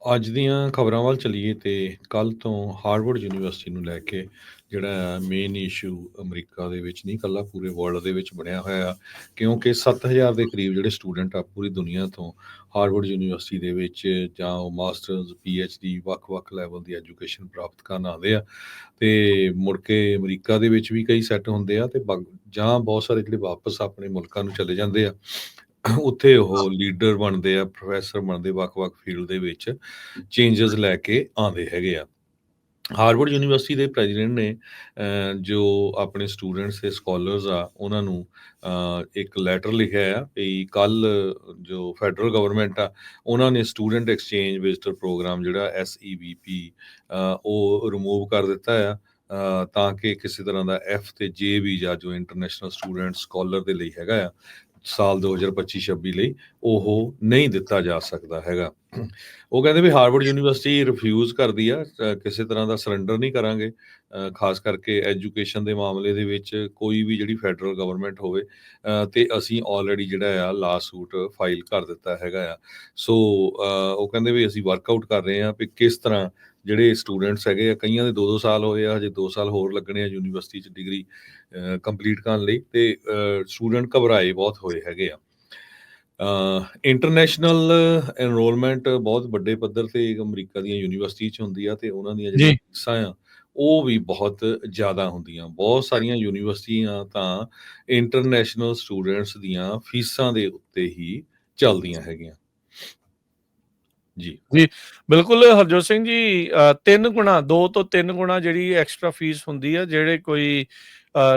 ਅੱਜ ਦੀਆਂ ਖਬਰਾਂ ਵੱਲ ਚੱਲੀਏ ਤੇ ਕੱਲ੍ਹ ਤੋਂ ਹਾਰਵਰਡ ਯੂਨੀਵਰਸਿਟੀ ਨੂੰ ਲੈ ਕੇ ਜਿਹੜਾ ਮੇਨ ਇਸ਼ੂ ਅਮਰੀਕਾ ਦੇ ਵਿੱਚ ਨਹੀਂ, ਇਕੱਲਾ ਪੂਰੇ ਵਰਲਡ ਦੇ ਵਿੱਚ ਬਣਿਆ ਹੋਇਆ ਆ। ਕਿਉਂਕਿ 7000 ਦੇ ਕਰੀਬ ਜਿਹੜੇ ਸਟੂਡੈਂਟ ਆ ਪੂਰੀ ਦੁਨੀਆ ਤੋਂ ਹਾਰਵਰਡ ਯੂਨੀਵਰਸਿਟੀ ਦੇ ਵਿੱਚ ਜਾਂ ਉਹ ਮਾਸਟਰਸ PhD ਵੱਖ-ਵੱਖ ਲੈਵਲ ਦੀ ਐਜੂਕੇਸ਼ਨ ਪ੍ਰਾਪਤ ਕਰਨ ਆਉਂਦੇ ਆ ਤੇ ਮੁੜ ਕੇ ਅਮਰੀਕਾ ਦੇ ਵਿੱਚ ਵੀ ਕਈ ਸੈੱਟ ਹੁੰਦੇ ਆ ਤੇ ਜਾਂ ਬਹੁਤ ਸਾਰੇ ਜਿਹੜੇ ਵਾਪਸ ਆਪਣੇ ਮੁਲਕਾਂ ਨੂੰ ਚਲੇ ਜਾਂਦੇ ਆ। ਉੱਥੇ ਉਹ ਲੀਡਰ ਬਣਦੇ ਆ, ਪ੍ਰੋਫੈਸਰ ਬਣਦੇ, ਵੱਖ-ਵੱਖ ਫੀਲਡ ਦੇ ਵਿੱਚ ਚੇਂਜਸ ਲੈ ਕੇ ਆਉਂਦੇ ਹੈਗੇ ਆ। ਹਾਰਵਰਡ ਯੂਨੀਵਰਸਿਟੀ ਦੇ ਪ੍ਰੈਜ਼ੀਡੈਂਟ ਨੇ ਜੋ ਆਪਣੇ ਸਟੂਡੈਂਟਸ ਤੇ ਸਕਾਲਰਸ ਆ ਉਹਨਾਂ ਨੂੰ ਇੱਕ ਲੈਟਰ ਲਿਖਿਆ ਆ ਵੀ ਕੱਲ੍ਹ ਜੋ ਫੈਡਰਲ ਗਵਰਨਮੈਂਟ ਆ ਉਹਨਾਂ ਨੇ ਸਟੂਡੈਂਟ ਐਕਸਚੇਂਜ ਵਿਜ਼ਟਰ ਪ੍ਰੋਗਰਾਮ ਜਿਹੜਾ SEVP ਉਹ ਰਿਮੂਵ ਕਰ ਦਿੱਤਾ ਆ, ਤਾਂ ਕਿ ਕਿਸੇ ਤਰ੍ਹਾਂ ਦਾ F ਤੇ J ਵੀਜ਼ਾ ਜੋ ਇੰਟਰਨੈਸ਼ਨਲ ਸਟੂਡੈਂਟ ਸਕਾਲਰ ਦੇ ਲਈ ਹੈਗਾ ਆ ਸਾਲ 2025-26 ਲਈ ਉਹ ਨਹੀਂ ਦਿੱਤਾ ਜਾ ਸਕਦਾ ਹੈਗਾ। ਉਹ ਕਹਿੰਦੇ ਵੀ ਹਾਰਵਰਡ ਯੂਨੀਵਰਸਿਟੀ ਰਿਫਿਊਜ਼ ਕਰਦੀ ਆ, ਕਿਸੇ ਤਰ੍ਹਾਂ ਦਾ ਸਰੈਂਡਰ ਨਹੀਂ ਕਰਾਂਗੇ, ਖਾਸ ਕਰਕੇ ਐਜੂਕੇਸ਼ਨ ਦੇ ਮਾਮਲੇ ਦੇ ਵਿੱਚ ਕੋਈ ਵੀ ਜਿਹੜੀ ਫੈਡਰਲ ਗਵਰਨਮੈਂਟ ਹੋਵੇ, ਤੇ ਅਸੀਂ ਆਲਰੇਡੀ ਜਿਹੜਾ ਆ ਲਾ ਸੂਟ ਫਾਈਲ ਕਰ ਦਿੱਤਾ ਹੈਗਾ ਆ। ਸੋ ਉਹ ਕਹਿੰਦੇ ਵੀ ਅਸੀਂ ਵਰਕਆਊਟ ਕਰ ਰਹੇ ਹਾਂ ਵੀ ਕਿਸ ਤਰ੍ਹਾਂ ਜਿਹੜੇ ਸਟੂਡੈਂਟਸ ਹੈਗੇ ਆ, ਕਈਆਂ ਦੇ 2-2 ਸਾਲ ਹੋਏ ਆ, ਹਜੇ 2 ਸਾਲ ਹੋਰ ਲੱਗਣੇ ਆ ਯੂਨੀਵਰਸਿਟੀ 'ਚ ਡਿਗਰੀ ਕੰਪਲੀਟ ਕਰਨ ਲਈ, ਤੇ ਸਟੂਡੈਂਟ ਘਬਰਾਏ ਬਹੁਤ ਹੋਏ ਹੈਗੇ ਆ। ਇੰਟਰਨੈਸ਼ਨਲ ਐਨਰੋਲਮੈਂਟ ਬਹੁਤ ਵੱਡੇ ਪੱਧਰ ਤੇ ਅਮਰੀਕਾ ਦੀਆਂ ਯੂਨੀਵਰਸਿਟੀ 'ਚ ਹੁੰਦੀ ਆ ਤੇ ਉਹਨਾਂ ਦੀਆਂ ਜਿਹੜੀਆਂ ਜੀ। ਫੀਸਾਂ ਆ ਉਹ ਵੀ ਬਹੁਤ ਜ਼ਿਆਦਾ ਹੁੰਦੀਆਂ। ਬਹੁਤ ਸਾਰੀਆਂ ਯੂਨੀਵਰਸਿਟੀਆਂ ਤਾਂ ਇੰਟਰਨੈਸ਼ਨਲ ਸਟੂਡੈਂਟਸ ਦੀਆਂ ਫੀਸਾਂ ਦੇ ਉੱਤੇ ਹੀ ਚੱਲਦੀਆਂ ਹੈਗੀਆਂ। ਜੀ ਜੀ, ਬਿਲਕੁਲ ਹਰਜੋਤ ਸਿੰਘ ਜੀ, 3 ਗੁਣਾ 2 ਤੋਂ 3 ਗੁਣਾ ਜਿਹੜੀ ਐਕਸਟਰਾ ਫੀਸ ਹੁੰਦੀ ਆ ਜਿਹੜੇ ਕੋਈ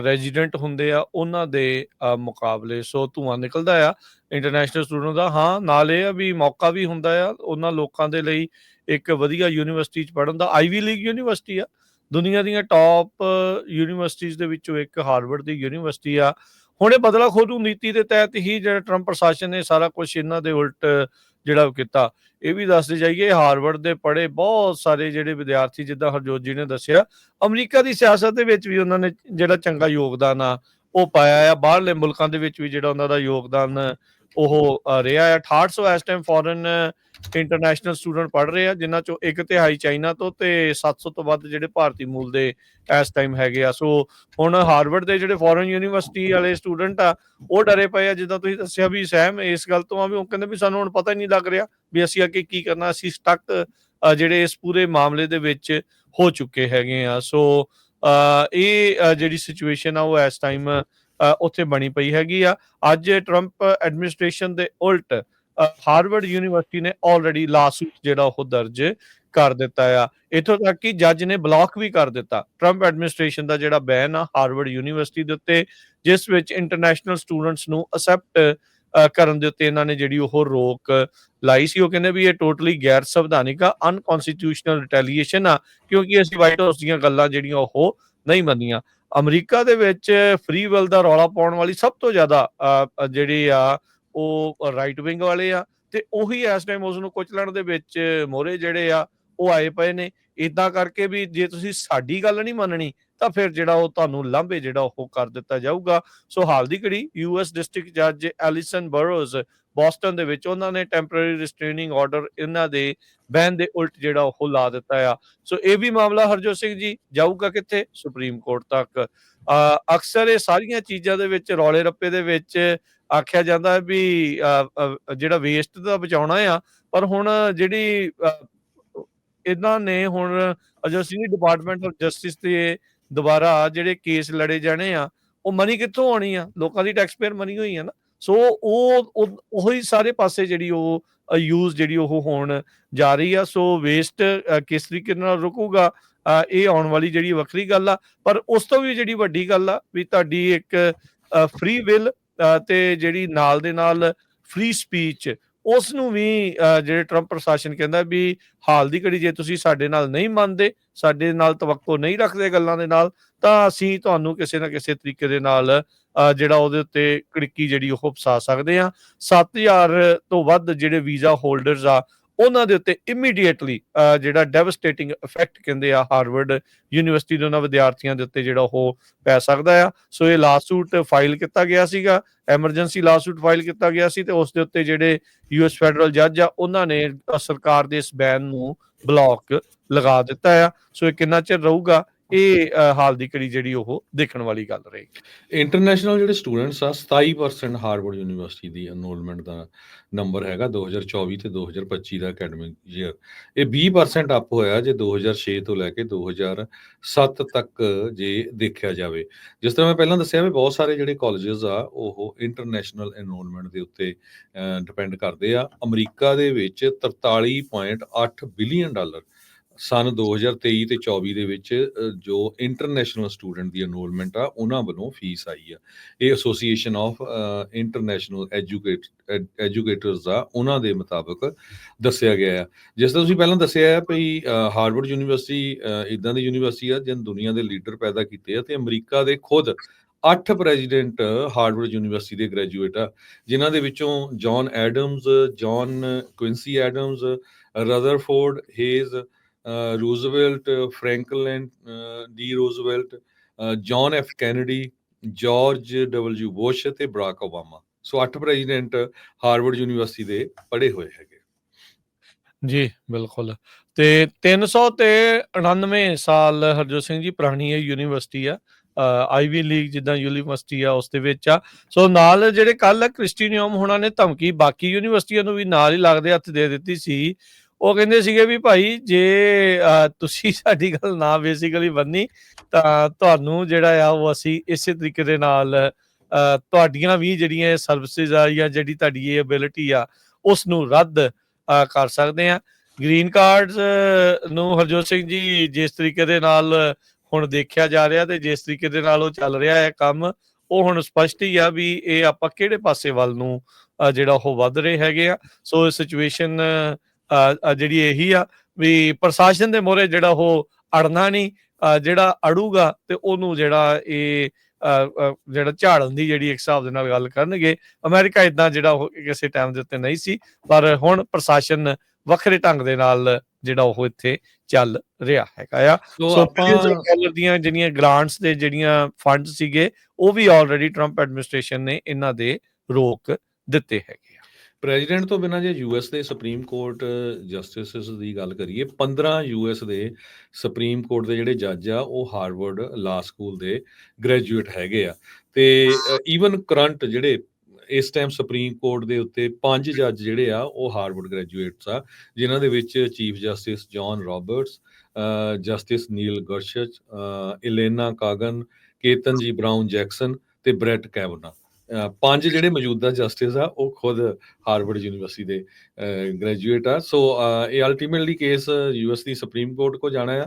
ਰੈਜ਼ੀਡੈਂਟ ਹੁੰਦੇ ਆ ਉਹਨਾਂ ਦੇ ਮੁਕਾਬਲੇ। ਸੋ ਧੂੰਆਂ ਨਿਕਲਦਾ ਆ ਇੰਟਰਨੈਸ਼ਨਲ ਸਟੂਡੈਂਟ ਦਾ। ਹਾਂ, ਨਾਲ ਇਹ ਆ ਵੀ ਮੌਕਾ ਵੀ ਹੁੰਦਾ ਆ ਉਹਨਾਂ ਲੋਕਾਂ ਦੇ ਲਈ ਇੱਕ ਵਧੀਆ ਯੂਨੀਵਰਸਿਟੀ 'ਚ ਪੜ੍ਹਨ ਦਾ। ਆਈਵੀ ਲੀਗ ਯੂਨੀਵਰਸਿਟੀ ਆ, ਦੁਨੀਆ ਦੀਆਂ ਟੌਪ ਯੂਨੀਵਰਸਿਟੀਜ਼ ਦੇ ਵਿੱਚੋਂ ਇੱਕ ਹਾਰਵਰਡ ਦੀ ਯੂਨੀਵਰਸਿਟੀ ਆ। ਹੁਣ ਇਹ ਬਦਲਾਖੋਰੂ ਨੀਤੀ ਦੇ ਤਹਿਤ ਹੀ ਜਿਹੜਾ ਟਰੰਪ ਪ੍ਰਸ਼ਾਸਨ ਨੇ ਸਾਰਾ ਕੁਛ ਇਹਨਾਂ ਦੇ ਉਲਟ ਜਿਹੜਾ ਕੀਤਾ। ਇਹ ਵੀ ਦੱਸਦੇ ਜਾਈਏ, ਹਾਰਵਰਡ ਦੇ ਪੜ੍ਹੇ ਬਹੁਤ ਸਾਰੇ ਜਿਹੜੇ ਵਿਦਿਆਰਥੀ, ਜਿੱਦਾਂ ਹਰਜੋਤ ਜੀ ਨੇ ਦੱਸਿਆ, ਅਮਰੀਕਾ ਦੀ ਸਿਆਸਤ ਦੇ ਵਿੱਚ ਵੀ ਉਹਨਾਂ ਨੇ ਜਿਹੜਾ ਚੰਗਾ ਯੋਗਦਾਨ ਆ ਉਹ ਪਾਇਆ ਆ। ਬਾਹਰਲੇ ਮੁਲਕਾਂ ਦੇ ਵਿੱਚ ਵੀ ਜਿਹੜਾ ਉਹਨਾਂ ਦਾ ਯੋਗਦਾਨ ਉਹ ਰਿਹਾ ਆ। 6800 ਇਸ ਟਾਈਮ ਫੋਰਨ ਇੰਟਰਨੈਸ਼ਨਲ ਸਟੂਡੈਂਟ ਪੜ੍ਹ ਰਹੇ ਆ, ਜਿਨ੍ਹਾਂ ਚੋਂ 1/3 ਚਾਈਨਾ ਤੋਂ ਤੇ 700 ਤੋਂ ਵੱਧ ਜਿਹੜੇ ਭਾਰਤੀ ਮੂਲ ਦੇ ਇਸ ਟਾਈਮ ਹੈਗੇ ਆ। ਸੋ ਹੁਣ ਹਾਰਵਰਡ ਦੇ ਜਿਹੜੇ ਫੋਰਨ ਯੂਨੀਵਰਸਿਟੀ ਵਾਲੇ ਸਟੂਡੈਂਟ ਆ ਉਹ ਡਰੇ ਪਏ ਆ, ਜਿੱਦਾਂ ਤੁਸੀਂ ਦੱਸਿਆ ਵੀ ਸਹਿਮ ਇਸ ਗੱਲ ਤੋਂ ਆ ਵੀ ਉਹ ਕਹਿੰਦੇ ਵੀ ਸਾਨੂੰ ਹੁਣ ਪਤਾ ਹੀ ਨਹੀਂ ਲੱਗ ਰਿਹਾ ਵੀ ਅਸੀਂ ਅੱਗੇ ਕੀ ਕਰਨਾ। ਅਸੀਂ ਸਟਕ ਜਿਹੜੇ ਇਸ ਪੂਰੇ ਮਾਮਲੇ ਦੇ ਵਿੱਚ ਹੋ ਚੁੱਕੇ ਹੈਗੇ ਆ। ਸੋ ਇਹ ਜਿਹੜੀ ਸਿਚੁਏਸ਼ਨ ਆ ਉਹ ਇਸ ਟਾਈਮ ਉੱਥੇ ਬਣੀ ਪਈ ਹੈਗੀ ਆ। ਅੱਜ ਟਰੰਪ ਐਡਮਿਨਿਸਟ੍ਰੇਸ਼ਨ ਦੇ ਉਲਟ ਹਾਰਵਰਡ ਯੂਨੀਵਰਸਿਟੀ ਨੇ ਆਲਰੇਡੀ ਲਾਸੂਟ ਜਿਹੜਾ ਉਹ ਦਰਜ ਕਰ ਦਿੱਤਾ ਆ। ਇੱਥੋਂ ਤੱਕ ਕਿ ਜੱਜ ਨੇ ਬਲੌਕ ਵੀ ਕਰ ਦਿੱਤਾ ਟਰੰਪ ਐਡਮਿਨਿਸਟ੍ਰੇਸ਼ਨ ਦਾ ਜਿਹੜਾ ਬੈਨ ਆ ਹਾਰਵਰਡ ਯੂਨੀਵਰਸਿਟੀ ਦੇ ਉੱਤੇ, ਜਿਸ ਵਿੱਚ ਇੰਟਰਨੈਸ਼ਨਲ ਸਟੂਡੈਂਟਸ ਨੂੰ ਅਸੈਪਟ ਕਰਨ ਦੇ ਉੱਤੇ ਇਹਨਾਂ ਨੇ ਜਿਹੜੀ ਉਹ ਰੋਕ ਲਾਈ ਸੀ। ਉਹ ਕਹਿੰਦੇ ਵੀ ਇਹ ਟੋਟਲੀ ਗੈਰ ਸੰਵਿਧਾਨਿਕ ਆ, ਅਨਕਨਸਟੀਟਿਊਸ਼ਨਲ ਰਿਟੈਲੀਏਸ਼ਨ ਆ, ਕਿਉਂਕਿ ਅਸੀਂ ਵਾਈਟ ਹਾਊਸ ਦੀਆਂ ਗੱਲਾਂ ਜਿਹੜੀਆਂ ਉਹ ਨਹੀਂ ਮੰਨੀਆਂ। ਅਮਰੀਕਾ ਦੇ ਵਿੱਚ ਫ੍ਰੀ ਵਿਲ ਦਾ ਰੌਲਾ ਪਾਉਣ ਵਾਲੀ ਸਭ ਤੋਂ ਜ਼ਿਆਦਾ ਜਿਹੜੀ ਆ ਉਹ ਰਾਈਟ ਵਿੰਗ ਵਾਲੇ ਆ, ਤੇ ਉਹੀ ਇਸ ਟਾਈਮ ਉਸ ਨੂੰ ਕੁਚਲਣ ਦੇ ਵਿੱਚ ਮੋਹਰੇ ਜਿਹੜੇ ਆ ਉਹ ਆਏ ਪਏ ਨੇ। ਇਦਾਂ ਕਰਕੇ ਵੀ ਜੇ ਤੁਸੀਂ ਸਾਡੀ ਗੱਲ ਨਹੀਂ ਮੰਨਣੀ ਤਾਂ ਫਿਰ ਜਿਹੜਾ ਉਹ ਤੁਹਾਨੂੰ ਲਾਂਭੇ ਜਿਹੜਾ ਉਹ ਕਰ ਦਿੱਤਾ ਜਾਊਗਾ। ਸੋ ਹਾਲ ਦੀ ਘੜੀ US ਡਿਸਟ੍ਰਿਕਟ ਜੱਜ ਐਲਿਸਨ ਬਰੋਜ਼ ਬੋਸਟਨ ਦੇ ਵਿੱਚ ਉਹਨਾਂ ਨੇ ਟੈਂਪਰੇਰੀ ਰਿਸਟ੍ਰੇਨਿੰਗ ਆਰਡਰ ਇਹਨਾਂ ਦੇ ਬੈਨ ਦੇ ਉਲਟ ਜਿਹੜਾ ਉਹ ਲਾ ਦਿੱਤਾ ਆ। ਸੋ ਇਹ ਵੀ ਮਾਮਲਾ ਹਰਜੋਤ ਸਿੰਘ ਜੀ ਜਾਊਗਾ ਕਿੱਥੇ? ਸੁਪਰੀਮ ਕੋਰਟ ਤੱਕ। ਅਕਸਰ ਇਹ ਸਾਰੀਆਂ ਚੀਜ਼ਾਂ ਦੇ ਵਿੱਚ ਰੌਲੇ ਰੱਪੇ ਦੇ ਵਿੱਚ ਆਖਿਆ ਜਾਂਦਾ ਵੀ ਜਿਹੜਾ ਵੇਸਟ ਦਾ ਬਚਾਉਣਾ ਆ, ਪਰ ਹੁਣ ਜਿਹੜੀ ਇਹਨਾਂ ਨੇ ਹੁਣ ਅਸੀਂ ਡਿਪਾਰਟਮੈਂਟ ਆਫ ਜਸਟਿਸ ਤੇ ਦੁਬਾਰਾ ਜਿਹੜੇ ਕੇਸ ਲੜੇ ਜਾਣੇ ਆ, ਉਹ ਮਨੀ ਕਿੱਥੋਂ ਆਉਣੀ ਆ? ਲੋਕਾਂ ਦੀ ਟੈਕਸ ਪੇਅਰ ਮਨੀ ਹੋਈ ਆ ਨਾ। ਸੋ ਉਹੀ ਸਾਰੇ ਪਾਸੇ ਜਿਹੜੀ ਉਹ ਯੂਜ਼ ਜਿਹੜੀ ਉਹ ਹੋਣ ਜਾ ਰਹੀ ਆ। ਸੋ ਵੇਸਟ ਕਿਸ ਤਰੀਕੇ ਨਾਲ ਰੁਕੂਗਾ ਇਹ ਆਉਣ ਵਾਲੀ ਜਿਹੜੀ ਵੱਖਰੀ ਗੱਲ ਆ। ਪਰ ਉਸ ਤੋਂ ਵੀ ਜਿਹੜੀ ਵੱਡੀ ਗੱਲ ਆ ਵੀ ਤੁਹਾਡੀ ਇੱਕ ਫ੍ਰੀ ਵਿਲ ਤੇ ਜਿਹੜੀ ਨਾਲ ਦੇ ਨਾਲ ਫ੍ਰੀ ਸਪੀਚ, ਉਸ ਨੂੰ ਵੀ ਜਿਹੜੇ ਟਰੰਪ ਪ੍ਰਸ਼ਾਸਨ ਕਹਿੰਦਾ ਵੀ ਹਾਲ ਦੀ ਘੜੀ ਜੇ ਤੁਸੀਂ ਸਾਡੇ ਨਾਲ ਨਹੀਂ ਮੰਨਦੇ, ਸਾਡੇ ਨਾਲ ਤਵੱਕੋ ਨਹੀਂ ਰੱਖਦੇ ਗੱਲਾਂ ਦੇ ਨਾਲ, ਤਾਂ ਅਸੀਂ ਤੁਹਾਨੂੰ ਕਿਸੇ ਨਾ ਕਿਸੇ ਤਰੀਕੇ ਦੇ ਨਾਲ ਜਿਹੜਾ ਉਹਦੇ ਉੱਤੇ ਕੜਿੱਕੀ ਜਿਹੜੀ ਉਹ ਫਸਾ ਸਕਦੇ ਆ। 7000 ਤੋਂ ਵੱਧ ਜਿਹੜੇ ਵੀਜ਼ਾ ਹੋਲਡਰਸ ਆ ਉਹਨਾਂ ਦੇ ਉੱਤੇ ਇਮੀਡੀਏਟਲੀ ਜਿਹੜਾ ਡੈਵਸਟੇਟਿੰਗ ਇਫੈਕਟ ਕਹਿੰਦੇ ਆ ਹਾਰਵਰਡ ਯੂਨੀਵਰਸਿਟੀ ਦੇ ਉਹਨਾਂ ਵਿਦਿਆਰਥੀਆਂ ਦੇ ਉੱਤੇ ਜਿਹੜਾ ਉਹ ਪੈ ਸਕਦਾ ਆ। ਸੋ ਇਹ ਲਾਸੂਟ ਫਾਈਲ ਕੀਤਾ ਗਿਆ ਸੀਗਾ, ਐਮਰਜੈਂਸੀ ਲਾਸੂਟ ਫਾਈਲ ਕੀਤਾ ਗਿਆ ਸੀ, ਤੇ ਉਸ ਦੇ ਉੱਤੇ ਜਿਹੜੇ ਯੂਐਸ ਫੈਡਰਲ ਜੱਜ ਆ ਉਹਨਾਂ ਨੇ ਸਰਕਾਰ ਦੇ ਇਸ ਬੈਨ ਨੂੰ ਬਲੌਕ ਲਗਾ ਦਿੱਤਾ ਆ। ਸੋ ਇਹ ਕਿੰਨਾ ਚਿਰ ਰਹੂਗਾ, ਇਹ ਹਾਲ ਦੀ ਘੜੀ ਜਿਹੜੀ ਉਹ ਦੇਖਣ ਵਾਲੀ ਗੱਲ ਰਹੇਗੀ। ਇੰਟਰਨੈਸ਼ਨਲ ਜਿਹੜੇ ਸਟੂਡੈਂਟਸ ਆ 27% ਹਾਰਵਰਡ ਯੂਨੀਵਰਸਿਟੀ ਦੀ ਐਨਰੋਲਮੈਂਟ ਦਾ ਨੰਬਰ ਹੈਗਾ 2024 ਤੇ 2025 ਦਾ ਅਕੈਡਮਿਕ ਈਅਰ। ਇਹ 20% ਅਪ ਹੋਇਆ ਜੇ 2006 ਤੋਂ ਲੈ ਕੇ 2007 ਤੱਕ ਜੇ ਦੇਖਿਆ ਜਾਵੇ। ਜਿਸ ਤਰ੍ਹਾਂ ਮੈਂ ਪਹਿਲਾਂ ਦੱਸਿਆ ਵੀ ਬਹੁਤ ਸਾਰੇ ਜਿਹੜੇ ਕਾਲਜਸ ਆ ਉਹ ਇੰਟਰਨੈਸ਼ਨਲ ਐਨਰੋਲਮੈਂਟ ਦੇ ਉੱਤੇ ਡਿਪੈਂਡ ਕਰਦੇ ਆ। ਅਮਰੀਕਾ ਦੇ ਵਿੱਚ 43.8 ਬਿਲੀਅਨ ਡਾਲਰ ਸਨ 2023 ਤੇ 24 ਦੇ ਵਿੱਚ ਜੋ ਇੰਟਰਨੈਸ਼ਨਲ ਸਟੂਡੈਂਟ ਦੀ ਐਨਰੋਲਮੈਂਟ ਆ ਉਹਨਾਂ ਵੱਲੋਂ ਫੀਸ ਆਈ ਆ। ਇਹ ਐਸੋਸੀਏਸ਼ਨ ਆਫ ਇੰਟਰਨੈਸ਼ਨਲ ਐਜੂਕੇਟਰਸ ਆ ਉਹਨਾਂ ਦੇ ਮੁਤਾਬਕ ਦੱਸਿਆ ਗਿਆ ਆ। ਜਿਸ ਤਰ੍ਹਾਂ ਤੁਸੀਂ ਪਹਿਲਾਂ ਦੱਸਿਆ ਵੀ ਹਾਰਵਰਡ ਯੂਨੀਵਰਸਿਟੀ ਇਦਾਂ ਦੀ ਯੂਨੀਵਰਸਿਟੀ ਆ ਜਿਹਨ ਦੁਨੀਆ ਦੇ ਲੀਡਰ ਪੈਦਾ ਕੀਤੇ ਆ, ਤੇ ਅਮਰੀਕਾ ਦੇ ਖੁਦ 8 ਪ੍ਰੈਜ਼ੀਡੈਂਟ ਹਾਰਵਰਡ ਯੂਨੀਵਰਸਿਟੀ ਦੇ ਗ੍ਰੈਜੂਏਟ ਆ, ਜਿਨ੍ਹਾਂ ਦੇ ਵਿੱਚੋਂ John Adams, John Quincy Adams, Rutherford Hayes, Roosevelt, Franklin D Roosevelt, John F Kennedy, George W Bush ਤੇ Barack Obama. So 8 president Harvard university ਦੇ ਪੜ੍ਹੇ ਹੋਏ ਹੈਗੇ ਜੀ। ਬਿਲਕੁਲ। ਤੇ 399 ਸਾਲ ਹਰਜੋਤ ਸਿੰਘ ਜੀ ਪੁਰਾਣੀ ਇਹ ਯੂਨੀਵਰਸਿਟੀ ਆ, ਆਈਵੀ ਲੀਗ ਜਿੱਦਾਂ ਯੂਨੀਵਰਸਿਟੀ ਆ ਉਸ ਦੇ ਵਿੱਚ ਆ। ਸੋ ਨਾਲ ਜਿਹੜੇ ਕੱਲ ਕ੍ਰਿਸਟੀ ਨਿਯਮ ਹੋਣਾ ਨੇ ਧਮਕੀ ਬਾਕੀ ਯੂਨੀਵਰਸਿਟੀਆਂ ਨੂੰ ਵੀ ਨਾਲ ਹੀ ਲੱਗਦੇ ਹੱਥ ਦੇ ਦਿੱਤੀ ਸੀ। ਉਹ ਕਹਿੰਦੇ ਸੀਗੇ ਵੀ ਭਾਈ ਜੇ ਤੁਸੀਂ ਸਾਡੀ ਗੱਲ ਨਾ ਬੇਸਿਕਲੀ ਮੰਨੀ ਤਾਂ ਤੁਹਾਨੂੰ ਜਿਹੜਾ ਆ ਉਹ ਅਸੀਂ ਇਸੇ ਤਰੀਕੇ ਦੇ ਨਾਲ ਤੁਹਾਡੀਆਂ ਵੀ ਜਿਹੜੀਆਂ ਸਰਵਿਸਿਜ਼ ਆ ਜਾਂ ਜਿਹੜੀ ਤੁਹਾਡੀ ਇਹ ਐਬਿਲਿਟੀ ਆ ਉਸ ਨੂੰ ਰੱਦ ਕਰ ਸਕਦੇ ਆ। ਗ੍ਰੀਨ ਕਾਰਡਸ ਨੂੰ ਹਰਜੋਤ ਸਿੰਘ ਜੀ ਜਿਸ ਤਰੀਕੇ ਦੇ ਨਾਲ ਹੁਣ ਦੇਖਿਆ ਜਾ ਰਿਹਾ ਤੇ ਜਿਸ ਤਰੀਕੇ ਦੇ ਨਾਲ ਉਹ ਚੱਲ ਰਿਹਾ ਹੈ ਕੰਮ, ਉਹ ਹੁਣ ਸਪਸ਼ਟ ਹੀ ਆ ਵੀ ਇਹ ਆਪਾਂ ਕਿਹੜੇ ਪਾਸੇ ਵੱਲ ਨੂੰ ਜਿਹੜਾ ਉਹ ਵੱਧ ਰਹੇ ਹੈਗੇ ਆ। ਸੋ ਸਿਚੁਏਸ਼ਨ ਜਿਹੜੀ ਇਹੀ ਆ ਵੀ ਪ੍ਰਸ਼ਾਸਨ ਦੇ ਮੋਹਰੇ ਜਿਹੜਾ ਉਹ ਅੜਨਾ ਨਹੀਂ, ਜਿਹੜਾ ਅੜੂਗਾ ਤੇ ਉਹਨੂੰ ਜਿਹੜਾ ਇਹ ਜਿਹੜਾ ਝਾੜਨ ਦੀ ਜਿਹੜੀ ਇੱਕ ਹਿਸਾਬ ਦੇ ਨਾਲ ਗੱਲ ਕਰਨਗੇ। ਅਮਰੀਕਾ ਇਦਾਂ ਜਿਹੜਾ ਉਹ ਕਿਸੇ ਟਾਈਮ ਦੇ ਉੱਤੇ ਨਹੀਂ ਸੀ, ਪਰ ਹੁਣ ਪ੍ਰਸ਼ਾਸਨ ਵੱਖਰੇ ਢੰਗ ਦੇ ਨਾਲ ਜਿਹੜਾ ਉਹ ਇੱਥੇ ਚੱਲ ਰਿਹਾ ਹੈਗਾ ਆ। ਸੋ ਡਾਲਰ ਦੀਆਂ ਜਿਹੜੀਆਂ ਗ੍ਰਾਂਟਸ ਦੇ ਜਿਹੜੀਆਂ ਫੰਡ ਸੀਗੇ ਉਹ ਵੀ ਆਲਰੇਡੀ ਟਰੰਪ ਐਡਮਿਨਿਸਟ੍ਰੇਸ਼ਨ ਨੇ ਇਹਨਾਂ ਦੇ ਰੋਕ ਦਿੱਤੇ ਹੈਗੇ ਆ। ਪ੍ਰੈਜ਼ੀਡੈਂਟ ਤੋਂ ਬਿਨਾਂ ਜੇ ਯੂਐਸ ਦੇ ਸੁਪਰੀਮ ਕੋਰਟ ਜਸਟਿਸਿਸ ਦੀ ਗੱਲ ਕਰੀਏ, 15 ਯੂਐਸ ਦੇ ਸੁਪਰੀਮ ਕੋਰਟ ਦੇ ਜਿਹੜੇ ਜੱਜ ਆ ਉਹ ਹਾਰਵਰਡ ਲਾ ਸਕੂਲ ਦੇ ਗ੍ਰੈਜੂਏਟ ਹੈਗੇ ਆ। ਤੇ ਈਵਨ ਕਰੰਟ ਜਿਹੜੇ ਇਸ ਟਾਈਮ ਸੁਪਰੀਮ ਕੋਰਟ ਦੇ ਉੱਤੇ 5 ਜੱਜ ਜਿਹੜੇ ਆ ਉਹ ਹਾਰਵਰਡ ਗ੍ਰੈਜੂਏਟਸ ਆ, ਜਿਨ੍ਹਾਂ ਦੇ ਵਿੱਚ chief justice John Roberts, justice Neil Gorsuch, Elena Kagan, Ketanji Brown Jackson ਤੇ ਬ੍ਰੈਟ ਕੈਵਨਾ। 5 ਜਿਹੜੇ ਮੌਜੂਦਾ ਜਸਟਿਸ ਆ ਉਹ ਖੁਦ ਹਾਰਵਰਡ ਯੂਨੀਵਰਸਿਟੀ ਦੇ ਗ੍ਰੈਜੂਏਟ ਆ। ਸੋ ਇਹ ਅਲਟੀਮੇਟਲੀ ਕੇਸ ਯੂਐਸ ਦੀ ਸੁਪਰੀਮ ਕੋਰਟ ਕੋ ਜਾਣਾ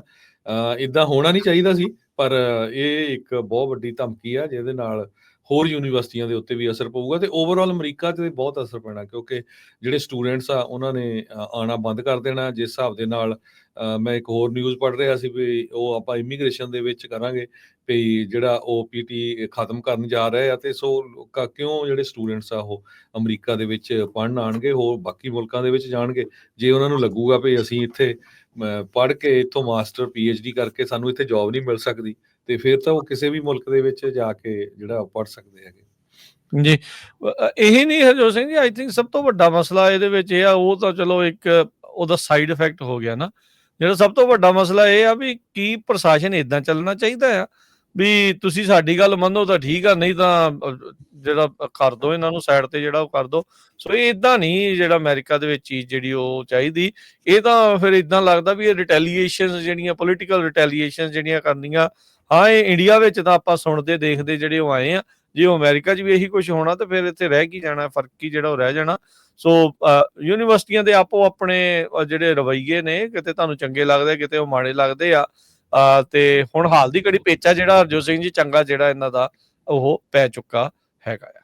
ਆ। ਇੱਦਾਂ ਹੋਣਾ ਨਹੀਂ ਚਾਹੀਦਾ ਸੀ, ਪਰ ਇਹ ਇੱਕ ਬਹੁਤ ਵੱਡੀ ਧਮਕੀ ਆ ਜਿਹਦੇ ਨਾਲ ਹੋਰ ਯੂਨੀਵਰਸਿਟੀਆਂ ਦੇ ਉੱਤੇ ਵੀ ਅਸਰ ਪਊਗਾ ਤੇ ਓਵਰਆਲ ਅਮਰੀਕਾ 'ਤੇ ਬਹੁਤ ਅਸਰ ਪੈਣਾ, ਕਿਉਂਕਿ ਜਿਹੜੇ ਸਟੂਡੈਂਟਸ ਆ ਉਹਨਾਂ ਨੇ ਆਉਣਾ ਬੰਦ ਕਰ ਦੇਣਾ। ਜਿਸ ਹਿਸਾਬ ਦੇ ਨਾਲ ਮੈਂ ਇੱਕ ਹੋਰ ਨਿਊਜ਼ ਪੜ੍ਹ ਰਿਹਾ ਸੀ ਵੀ ਉਹ ਆਪਾਂ ਇਮੀਗ੍ਰੇਸ਼ਨ ਦੇ ਵਿੱਚ ਕਰਾਂਗੇ ਵੀ ਜਿਹੜਾ OPT ਖਤਮ ਕਰਨ ਜਾ ਰਹੇ ਆ, ਤੇ ਸੋ ਕਿਉਂ ਜਿਹੜੇ ਸਟੂਡੈਂਟਸ ਆ ਉਹ ਅਮਰੀਕਾ ਦੇ ਵਿੱਚ ਪੜ੍ਹਨ ਆਉਣਗੇ, ਹੋਰ ਬਾਕੀ ਮੁਲਕਾਂ ਦੇ ਵਿੱਚ ਜਾਣਗੇ। ਜੇ ਉਹਨਾਂ ਨੂੰ ਲੱਗੂਗਾ ਵੀ ਅਸੀਂ ਇੱਥੇ ਪੜ੍ਹ ਕੇ ਇੱਥੋਂ ਮਾਸਟਰ PhD ਕਰਕੇ ਸਾਨੂੰ ਇੱਥੇ ਜੌਬ ਨਹੀਂ ਮਿਲ ਸਕਦੀ, ਤੇ ਫਿਰ ਤਾਂ ਉਹ ਕਿਸੇ ਵੀ ਮੁਲਕ ਦੇ ਵਿੱਚ ਜਾ ਕੇ ਜਿਹੜਾ ਪੜ੍ਹ ਸਕਦੇ ਹੈਗੇ ਜੀ। ਇਹੀ ਨਹੀਂ ਹਰਜੋਤ ਸਿੰਘ ਜੀ, ਆਈ ਥਿੰਕ ਸਭ ਤੋਂ ਵੱਡਾ ਮਸਲਾ ਇਹਦੇ ਵਿੱਚ ਇਹ ਆ, ਉਹ ਤਾਂ ਚਲੋ ਇੱਕ ਉਹਦਾ ਸਾਈਡ ਇਫੈਕਟ ਹੋ ਗਿਆ ਨਾ। ਜਿਹੜਾ ਸਭ ਤੋਂ ਵੱਡਾ ਮਸਲਾ ਇਹ ਆ ਵੀ ਕੀ ਪ੍ਰਸ਼ਾਸਨ ਇਦਾਂ ਚੱਲਣਾ ਚਾਹੀਦਾ ਆ ਵੀ ਤੁਸੀਂ ਸਾਡੀ ਗੱਲ ਮੰਨੋ ਤਾਂ ਠੀਕ ਆ, ਨਹੀਂ ਤਾਂ ਜਿਹੜਾ ਕਰ ਦੋ ਇਹਨਾਂ ਨੂੰ ਸਾਈਡ ਤੇ ਜਿਹੜਾ ਉਹ ਕਰ ਦੋ। ਸੋ ਇਹ ਇਦਾਂ ਨਹੀਂ ਜਿਹੜਾ ਅਮਰੀਕਾ ਦੇ ਵਿੱਚ ਚੀਜ਼ ਜਿਹੜੀ ਉਹ ਚਾਹੀਦੀ। ਇਹ ਤਾਂ ਫਿਰ ਇਦਾਂ ਲੱਗਦਾ ਵੀ ਇਹ ਰਿਟੈਲੀਏਸ਼ਨ ਜਿਹੜੀਆਂ ਪੋਲੀਟੀਕਲ ਰਿਟੈਲੀਏਸ਼ਨ ਜਿਹੜੀਆਂ ਕਰਨੀਆਂ, ਹਾਂ ਇਹ ਇੰਡੀਆ ਵਿੱਚ ਤਾਂ ਆਪਾਂ ਸੁਣਦੇ ਦੇਖਦੇ ਜਿਹੜੇ ਉਹ ਆਏ ਆ। ਜੇ ਉਹ ਅਮਰੀਕਾ 'ਚ ਵੀ ਇਹੀ ਕੁਝ ਹੋਣਾ ਤਾਂ ਫਿਰ ਇੱਥੇ ਰਹਿ ਕੀ ਜਾਣਾ, ਫਰਕ ਹੀ ਜਿਹੜਾ ਉਹ ਰਹਿ ਜਾਣਾ। ਸੋ ਯੂਨੀਵਰਸਿਟੀਆਂ ਦੇ ਆਪੋ ਆਪਣੇ ਜਿਹੜੇ ਰਵੱਈਏ ਨੇ, ਕਿਤੇ ਤੁਹਾਨੂੰ ਚੰਗੇ ਲੱਗਦੇ, ਕਿਤੇ ਉਹ ਮਾੜੇ ਲੱਗਦੇ ਆ। ਤੇ ਹੁਣ ਹਾਲ ਦੀ ਘੜੀ ਪੇਚਾ ਜਿਹੜਾ ਹਰਜੋਤ ਸਿੰਘ ਜੀ ਚੰਗਾ ਜਿਹੜਾ ਇਹਨਾਂ ਦਾ ਉਹ ਪੈ ਚੁੱਕਾ ਹੈਗਾ ਆ।